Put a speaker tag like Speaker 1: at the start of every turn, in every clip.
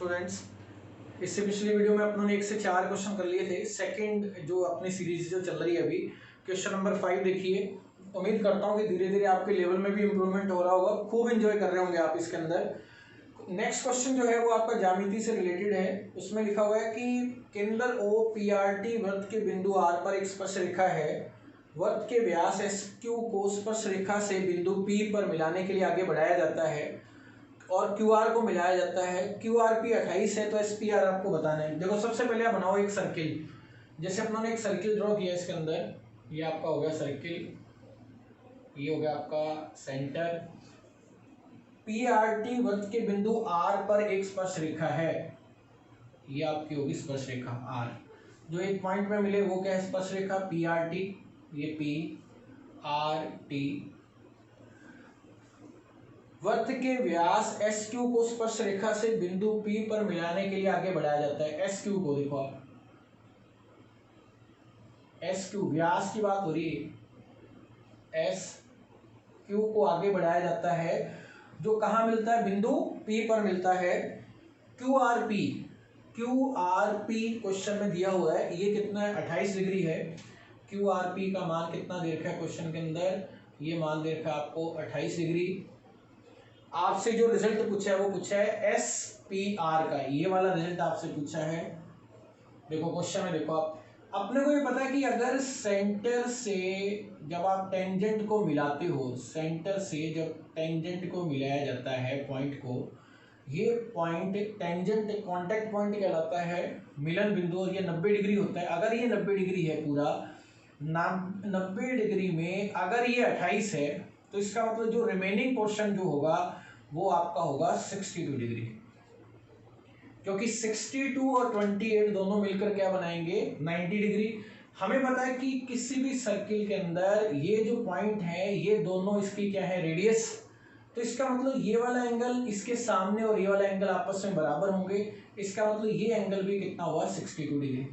Speaker 1: Students, इससे पिछली video में अपनों ने 1 से 4 क्वेश्चन कर लिए थे। सेकंड जो अपनी सीरीज जो चल रही है अभी, क्वेश्चन नंबर 5 देखिए। उम्मीद करता हूँ कि धीरे धीरे आपके लेवल में भी इम्प्रूवमेंट हो रहा होगा, खूब एंजॉय कर रहे होंगे आप इसके अंदर। नेक्स्ट क्वेश्चन जो है वो आपका ज्यामिति से रिलेटेड है। उसमें लिखा हुआ है कि केंद्र ओ पी आर टी वृत्त के बिंदु आर पर एक स्पर्श रेखा है। वृत्त के व्यास एस क्यू को स्पर्श रेखा से बिंदु पी पर मिलाने के लिए आगे बढ़ाया जाता है और क्यू आर को मिलाया जाता है। क्यू आर पी 28 है तो एस पी आर आपको बताना है। देखो, सबसे पहले आप बनाओ एक सर्किल। जैसे अपनों ने एक सर्किल ड्रॉ किया इसके अंदर, ये आपका हो गया सर्किल, ये हो गया आपका सेंटर। पी आर टी वृत्त के बिंदु आर पर एक स्पर्श रेखा है, ये आपकी होगी स्पर्श रेखा आर। जो एक पॉइंट में मिले वो क्या है? स्पर्श रेखा पी आर टी। ये पी आर टी वृत्त के व्यास एस क्यू को स्पर्श रेखा से बिंदु पी पर मिलाने के लिए आगे बढ़ाया जाता है। एस क्यू को देखो आप, एस क्यू व्यास की बात हो रही है। एस क्यू को आगे बढ़ाया जाता है, जो कहाँ मिलता है? बिंदु पी पर मिलता है। Q R P, Q R P question में दिया हुआ है, ये कितना है? 28 डिग्री है। क्यू आर पी का मान कितना दे रखा है क्वेश्चन के अंदर? ये मान दे रखा है आपको 28 डिग्री। आपसे जो रिजल्ट पूछा है वो पूछा है एस पी आर का, ये वाला रिजल्ट आपसे पूछा है। देखो क्वेश्चन में देखो आप, अपने को ये पता है कि अगर सेंटर से जब आप टेंजेंट को मिलाते हो, सेंटर से जब टेंजेंट को मिलाया जाता है पॉइंट को, ये पॉइंट टेंजेंट कांटेक्ट पॉइंट कहलाता है, मिलन बिंदु, और ये 90 डिग्री होता है। अगर ये 90 डिग्री है पूरा, 90 डिग्री में अगर ये 28 है तो इसका मतलब जो रिमेनिंग पोर्शन जो होगा वो आपका होगा 62 डिग्री, क्योंकि 62 और 28 दोनों मिलकर क्या बनाएंगे? 90 डिग्री। हमें पता है कि किसी भी सर्किल के अंदर ये जो पॉइंट है ये दोनों इसकी क्या है? रेडियस। तो इसका मतलब ये वाला एंगल इसके सामने और ये वाला एंगल आपस में बराबर होंगे। इसका मतलब ये एंगल भी कितना हुआ? 62 डिग्री।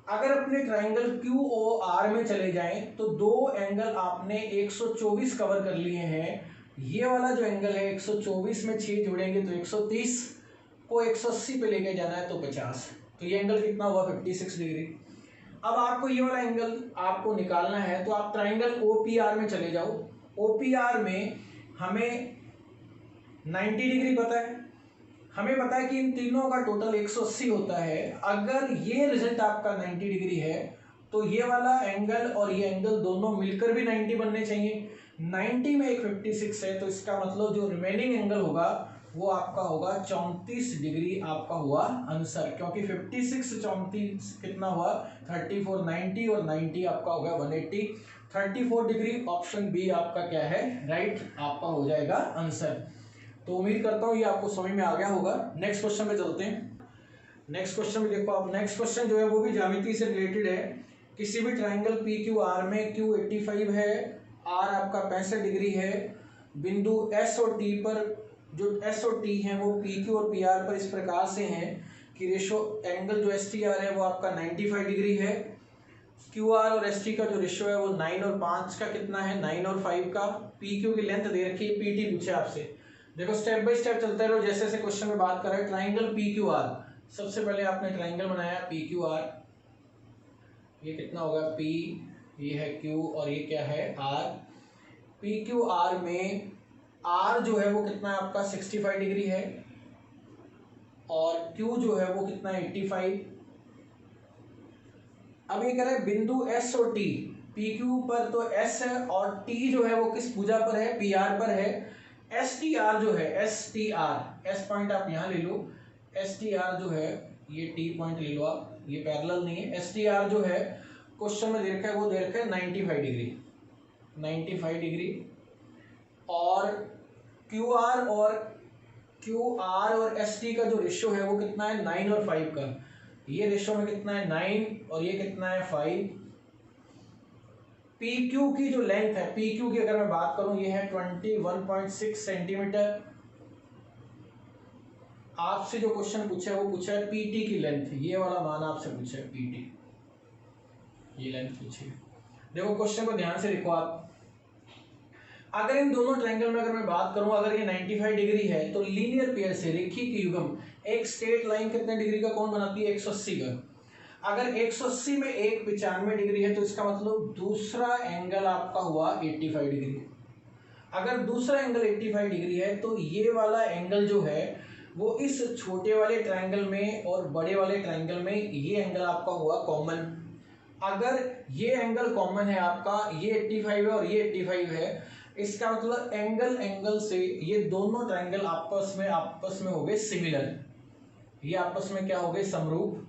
Speaker 1: अगर अपने ट्राइंगल क्यू ओ आर में चले जाएं तो दो एंगल आपने 124 कवर कर लिए हैं। ये वाला जो एंगल है 124 में 6 जोड़ेंगे तो 130 को 180 पे लेके जाना है तो 50, तो ये एंगल कितना हुआ? 56 डिग्री। अब आपको ये वाला एंगल आपको निकालना है तो आप ट्राइंगल ओ पी आर में चले जाओ। ओ पी आर में हमें 90 डिग्री पता है, हमें पता है कि इन तीनों का टोटल 180 होता है। अगर ये रिजल्ट आपका 90 डिग्री है तो ये वाला एंगल और ये एंगल दोनों मिलकर भी 90 बनने चाहिए। 90 में एक 56 है तो इसका मतलब जो रिमेनिंग एंगल होगा वो आपका होगा 34 डिग्री आपका हुआ आंसर, क्योंकि 56 34 कितना हुआ? 34। 90 और 90 आपका हो गया 180। 34 डिग्री ऑप्शन बी आपका क्या है? राइट आपका हो जाएगा आंसर। तो उम्मीद करता हूँ ये आपको समझ में आ गया होगा। नेक्स्ट क्वेश्चन पे चलते हैं। नेक्स्ट क्वेश्चन में देखो आप, नेक्स्ट क्वेश्चन जो है वो भी ज्यामिति से रिलेटेड है। किसी भी ट्राइंगल पी क्यू आर में क्यू 85 है, आर आपका 65 डिग्री है। बिंदु एस और टी पर, जो एस और टी हैं वो पी क्यू और पी आर पर इस प्रकार से हैं कि रेशो एंगल जो एस टी आर है वो आपका 95 डिग्री है। क्यू आर और एस टी का जो रेशो है वो 9 और 5 का कितना है? 9 और 5 का। पी क्यू की लेंथ दे रखी है, पी टी पूछे आपसे। देखो स्टेप बाय स्टेप चलते रहो, जैसे जैसे क्वेश्चन में बात कर रहे हैं। ट्राइंगल पी क्यू आर, सबसे पहले आपने ट्राइंगल बनाया पी क्यू आर, ये कितना होगा? पी, ये है क्यू और ये क्या है? आर। पी क्यू आर में आर जो है वो कितना है आपका? 65 डिग्री है और क्यू जो है वो कितना है? 85। अब ये कह रहे हैं बिंदु एस और टी, पी क्यू पर तो एस है और टी जो है वो किस भुजा पर है? पी आर पर है। एस टी आर जो है, S T R, S point आप यहाँ ले लो, एस टी आर जो है ये टी पॉइंट ले लो आप, ये पैरेलल नहीं है। एस टी आर जो है क्वेश्चन में दे रखा है वो दे रखा है 95 डिग्री, 95 डिग्री। और क्यू आर और एस टी का जो रेशियो है वो कितना है? 9 और 5 का। ये रेशियो में कितना है? 9 और ये कितना है? 5। पी क्यू की जो लेंथ है, पी क्यू की अगर मैं बात करूं, ये है 21.6 सेंटीमीटर। आपसे जो क्वेश्चन पूछा है वो पूछा है पीटी की लेंथ, ये वाला मान आपसे पूछा है पीटी, ये लेंथ पूछी है। देखो क्वेश्चन को ध्यान से देखो आप। अगर इन दोनों ट्रायंगल में अगर मैं बात करूं, अगर ये 95 डिग्री है तो लीनियर पेयर से रेखीय युग्म एक स्ट्रेट लाइन कितने डिग्री का कोण बनाती है? 180 का। अगर 180 में एक 95 डिग्री है तो इसका मतलब दूसरा एंगल आपका हुआ 85 डिग्री। अगर दूसरा एंगल 85 डिग्री है तो ये वाला एंगल जो है वो इस छोटे वाले ट्रायंगल में और बड़े वाले ट्रायंगल में ये एंगल आपका हुआ कॉमन। अगर ये एंगल कॉमन है आपका, ये 85 है और ये 85 है, इसका मतलब एंगल से ये दोनों ट्रायंगल आपस में हो गए सिमिलर। ये आपस में क्या हो गए? समरूप।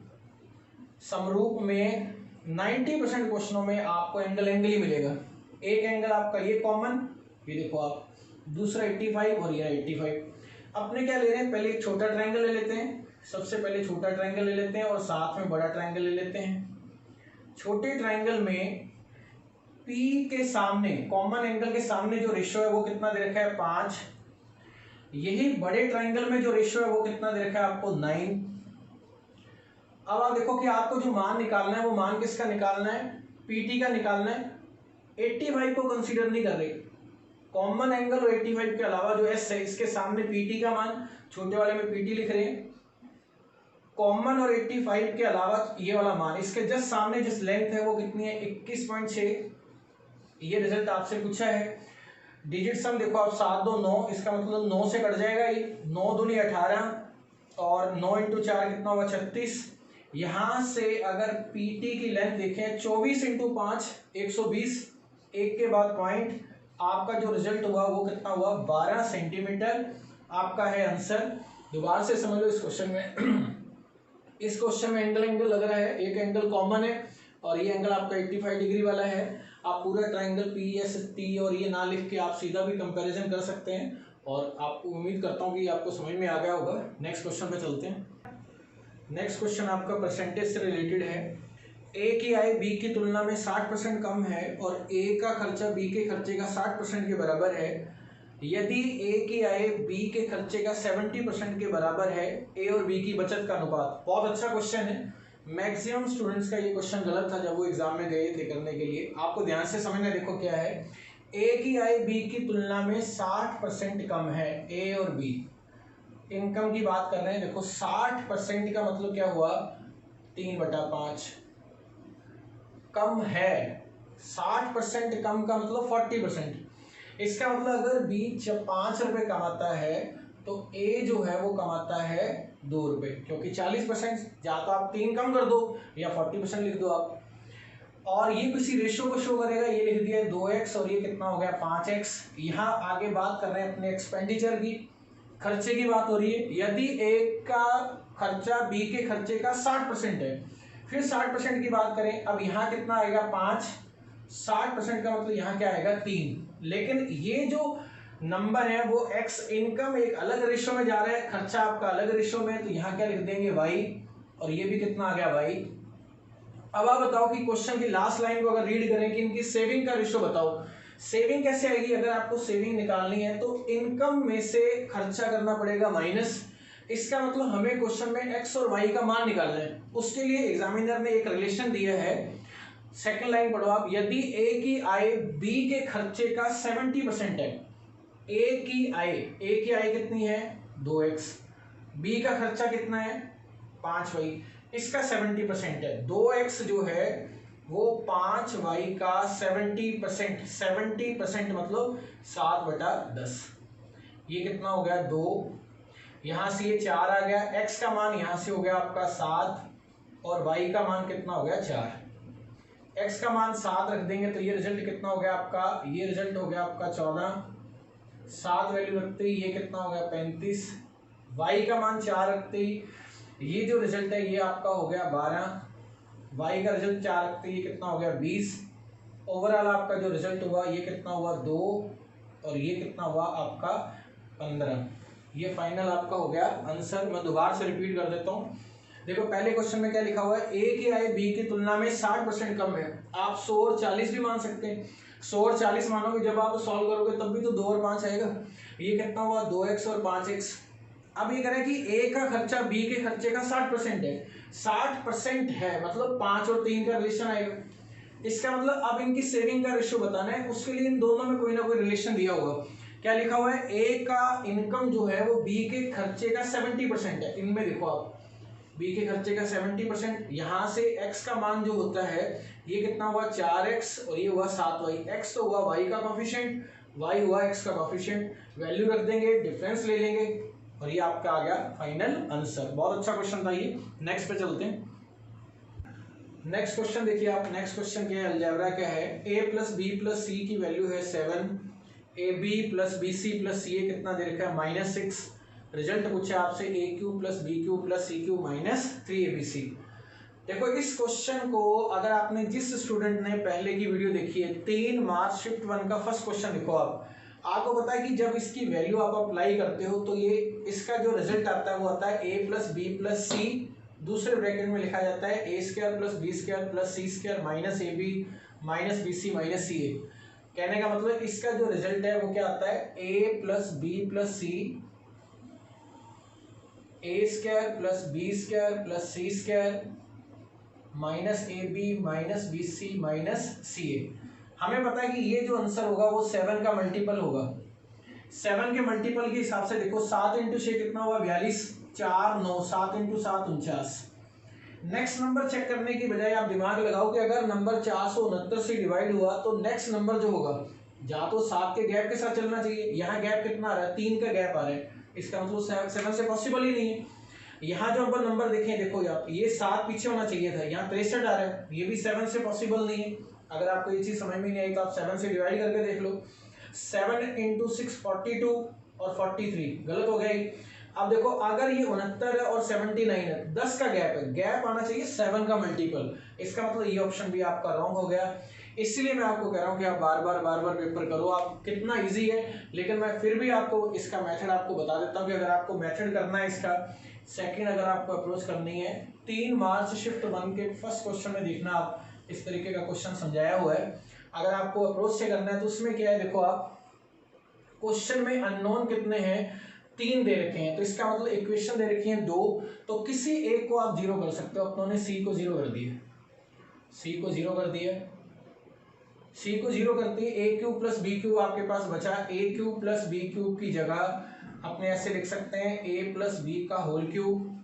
Speaker 1: समरूप में 90% क्वेश्चनों में आपको एंगल ही मिलेगा। एक एंगल आपका ये कॉमन, ये देखो आप, दूसरा 85 और ये 85। अपने क्या ले रहे हैं? पहले एक छोटा ट्रायंगल ले लेते हैं। सबसे पहले छोटा ट्रायंगल ले लेते हैं और साथ में बड़ा ट्रायंगल ले लेते हैं। छोटे ट्रायंगल में P के सामने, कॉमन एंगल के सामने जो रेशियो है वो कितना दे रखा है? 5। यही बड़े ट्रायंगल में जो रेशियो है वो कितना दे रखा है आपको? 9। अब आप देखो कि आपको जो मान निकालना है वो मान किसका निकालना है? PT का निकालना है। 85 को कंसीडर नहीं कर रहे। कॉमन एंगल और 85 के अलावा जो S है इसके सामने PT का मान, छोटे वाले में PT लिख रहे हैं। कॉमन और 85 के अलावा ये वाला मान, इसके जस्ट सामने जिस लेंथ है वो कितनी है? 21.6। ये रिजल्ट आपसे पूछा है। डिजिट सम देखो आप, 7 2 9, इसका मतलब 9 से कट जाएगा ये। 9 दूनी 18 और 9 × 4 कितना होगा? 36। यहां से अगर PT की लेंथ देखें 24 × 5 120, एक के बाद पॉइंट, आपका जो रिजल्ट हुआ वो कितना हुआ? 12 सेंटीमीटर आपका है आंसर। दोबारा से समझ लो इस क्वेश्चन में इस क्वेश्चन में एंगल लग रहा है, एक एंगल कॉमन है और ये एंगल आपका 85 डिग्री वाला है। आप पूरा ट्रायंगल PST और ये ना लिख के आप सीधा भी कंपैरिजन कर सकते हैं और आपको उम्मीद करता हूँ कि आपको समझ में आ गया होगा। नेक्स्ट क्वेश्चन पे चलते हैं। नेक्स्ट क्वेश्चन आपका परसेंटेज से रिलेटेड है। A की आय B की तुलना में 60% कम है और A का खर्चा B के खर्चे का 60% के बराबर है। यदि A की आय B के खर्चे का 70% के बराबर है, A और B की बचत का अनुपात। बहुत अच्छा क्वेश्चन है। मैक्सिमम स्टूडेंट्स का ये क्वेश्चन गलत था जब वो एग्जाम में गए थे करने के लिए। आपको ध्यान से समझना, देखो क्या है। A की आय B की तुलना में 60% कम है। A और B इनकम की बात कर रहे हैं। देखो 60% का मतलब क्या हुआ? 3/5 कम है। 60% कम का मतलब 40%। इसका मतलब अगर B 5 रुपए कमाता है तो A जो है वो कमाता है 2 रुपए, क्योंकि 40%, या तो आप 3 कम कर दो या 40% लिख दो आप। और ये किसी रेशियो को शो करेगा। ये लिख दिया 2x और ये कितना हो गया? 5x। यहाँ आगे बात कर रहे हैं अपने एक्सपेंडिचर की, खर्चे की बात हो रही है। यदि A का खर्चा B के खर्चे का 60% है, फिर 60% की बात करें, अब यहाँ कितना आएगा? 5। 60% का मतलब यहाँ क्या आएगा? 3। लेकिन ये जो नंबर है वो x इनकम एक अलग रेशियो में जा रहा है, खर्चा आपका अलग रेशियो में, तो यहाँ क्या लिख देंगे? y। और ये भी कितना आ गया? y। अब आप बताओ कि क्वेश्चन की लास्ट लाइन को अगर रीड करें कि इनकी सेविंग का रेशियो बताओ। सेविंग कैसे आएगी? अगर आपको सेविंग निकालनी है तो इनकम में से खर्चा करना पड़ेगा माइनस। इसका मतलब हमें क्वेश्चन में x और y का मान निकालना है। उसके लिए एग्जामिनर ने एक रिलेशन दिया है। सेकंड लाइन पढ़ो आप। यदि A की आय B के खर्चे का 70% है, A की आय कितनी है? 2x। B का खर्चा कितना है? 5y। इसका 70% है। 2x जो है वो 5y का 70%। 70% मतलब 7/10। ये कितना हो गया? 2। यहां से ये 4 आ गया। x का मान यहां से हो गया आपका 7 और y का मान कितना हो गया? 4। x का मान 7 रख देंगे तो ये रिजल्ट कितना हो गया आपका? ये रिजल्ट हो गया आपका 14। 7 वैल्यू रखते ही ये कितना हो गया? 35। y का मान 4 रखते ही ये जो रिजल्ट है ये आपका हो गया 12। y का रिजल्ट 4 रखते ही ये कितना हो गया? 20। ओवरऑल आपका जो रिजल्ट हुआ ये कितना हुआ? 2 और ये कितना हुआ आपका? 15। ये फाइनल आपका हो गया आंसर। मैं दोबारा से रिपीट कर देता हूँ। देखो पहले क्वेश्चन में क्या लिखा हुआ है? A की आय B की तुलना में 60% कम है। आप 100 और 40 भी मान सकते हैं। 100 और 40 मानोगे, जब आप सॉल्व करोगे तब भी तो 2 और 5 आएगा। ये कितना हुआ? 2x और 5x। अब ये कह रहा है कि A का खर्चा B के खर्चे का 60% है। 60% है मतलब 5 और 3 का रिलेशन आएगा। इसका मतलब अब इनकी सेविंग का रेशियो बताना है, उसके लिए इन दोनों में कोई ना कोई रिलेशन दिया होगा। क्या लिखा हुआ है, ए का इनकम जो है वो बी के खर्चे का 70% है। इनमें देखो आप, बी के खर्चे का 70%, यहां से एक्स का मान जो होता है ये कितना हुआ 4x और ये हुआ 7y। एक्स तो हुआ y का कॉफिशिएंट, y हुआ x का कॉफिशिएंट, वैल्यू रख देंगे, डिफरेंस ले लेंगे और ये आपका आ गया फाइनल आंसर। बहुत अच्छा क्वेश्चन था ये। नेक्स्ट पे चलते हैं। नेक्स्ट क्वेश्चन देखिए आप, नेक्स्ट क्वेश्चन क्या है, अलजेब्रा क्या है, a plus B plus C की वैल्यू है 7, A B plus B C plus C A कितना दे रखा है -6। रिजल्ट पूछा आपसे A cube plus B cube plus C cube -3abc। देखो इस क्वेश्चन को अगर आपने, जिस स्टूडेंट ने पहले की वीडियो देखी है 3 मार्च शिफ्ट 1 का फर्स्ट क्वेश्चन देखो आपको पता है कि जब इसकी वैल्यू आप अप्लाई करते हो तो ये इसका जो रिजल्ट आता है वो आता है a plus B plus C, दूसरे ब्रैकेट में लिखा जाता है a square plus B square plus C square minus A B minus B C minus C A. कहने का मतलब इसका जो रिजल्ट है वो क्या आता है, a plus B plus C, A square plus B square plus C square minus A B minus B C minus C A. हमें पता है कि ये जो आंसर होगा वो 7 का मल्टीपल होगा। 7 के मल्टीपल के हिसाब से देखो 7 इंटू 6 कितना हुआ 42, 4 9, 7 इंटू 7 49। नेक्स्ट नंबर चेक करने की बजाय आप दिमाग लगाओ कि अगर नंबर 469 से डिवाइड हुआ तो नेक्स्ट नंबर जो होगा या तो 7 के गैप के साथ चलना चाहिए, यहाँ गैप कितना आ रहा है 3 का गैप आ रहा है, इसका मतलब 7 से पॉसिबल ही नहीं है। यहाँ जो अपन नंबर देखें देखो आप, ये 7 पीछे होना चाहिए था, यहाँ 63 आ रहा है, ये भी 7 से पॉसिबल नहीं है। अगर आपको ये चीज समझ में नहीं आई तो आप 7 से डिवाइड करके देख लो। 7 इंटू 6 42 और 43 गलत हो गया। अब देखो अगर ये 69 है और 79 है, 10 का गैप है, गैप आना चाहिए 7 का मल्टीपल, इसका मतलब ये ऑप्शन भी आपका रॉन्ग हो गया। इसलिए मैं आपको कह रहा हूँ कि आप बार बार पेपर करो, आप कितना इजी है, लेकिन मैं फिर भी आपको इसका मेथड आपको बता देता हूँ कि अगर आपको मेथड करना है इसका, सेकंड अगर आपको अप्रोच करनी है, 3 मार्च शिफ्ट 1 के फर्स्ट क्वेश्चन में देखना आप इस तरीके का क्वेश्चन समझाया हुआ है। अगर आपको अप्रोच से करना है तो उसमें क्या है, देखो आप क्वेश्चन में अननोन कितने हैं 3 दे रखे हैं, तो इसका मतलब इक्वेशन दे रखी है 2, तो किसी एक को आप 0 कर सकते हो। अपनों ने सी को 0 कर दिया, सी को 0 कर दिया, सी को 0 करते हैं, ए क्यूब प्लस बी क्यूब आपके पास बचा, ए क्यूब प्लस बी क्यूब की जगह अपने ऐसे लिख सकते हैं ए प्लस बी का होल क्यूब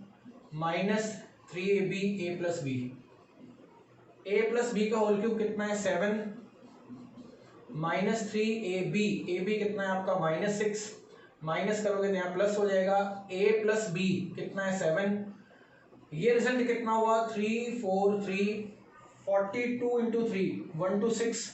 Speaker 1: माइनस 3ab ए प्लस बी। ए प्लस बी का होल क्यूब कितना है 7 माइनस 3ab, ए बी कितना है आपका -6, माइनस करोगे तो यहाँ प्लस हो जाएगा, a प्लस बी कितना है 7, ये रिजल्ट कितना हुआ 3 4 3 42 इंटू 3 126।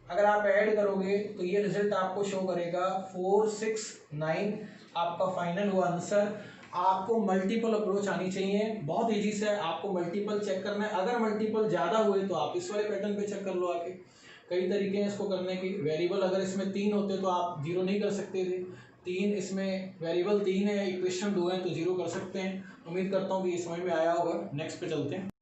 Speaker 1: अगर आप ऐड करोगे तो ये रिजल्ट आपको शो करेगा 469, आपका फाइनल हुआ आंसर। आपको मल्टीपल अप्रोच आनी चाहिए, बहुत इजी से आपको मल्टीपल चेक करना है। अगर मल्टीपल ज़्यादा हुए तो आप इस वाले पैटर्न पे चेक कर लो आके, कई तरीके हैं इसको करने की। वेरिएबल अगर इसमें 3 होते तो आप 0 नहीं कर सकते थे, 3 इसमें वेरिएबल 3 है, इक्वेशन 2 है तो 0 कर सकते हैं। उम्मीद करता हूँ कि ये समझ में आया होगा। नेक्स्ट पे चलते हैं।